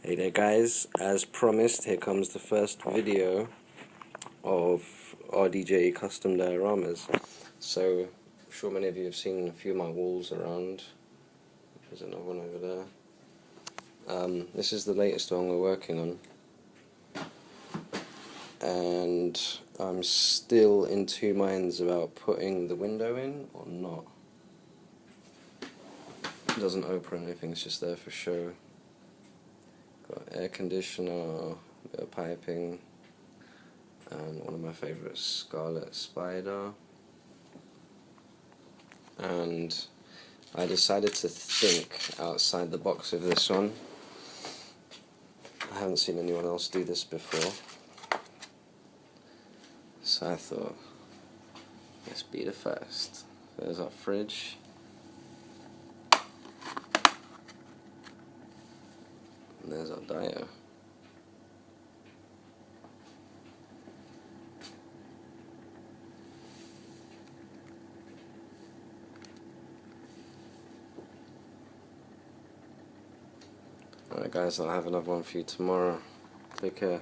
Hey there guys, as promised, here comes the first video of RDJ custom dioramas. So, I'm sure many of you have seen a few of my walls around. There's another one over there. This is the latest one we're working on. And I'm still in two minds about putting the window in or not. It doesn't open or anything, it's just there for show. Got air conditioner, bit of piping, and one of my favourites, Scarlet Spider. And I decided to think outside the box with this one. I haven't seen anyone else do this before, so I thought, let's be the first. There's our fridge. And there's our dio. Alright guys, I'll have another one for you tomorrow. Take care.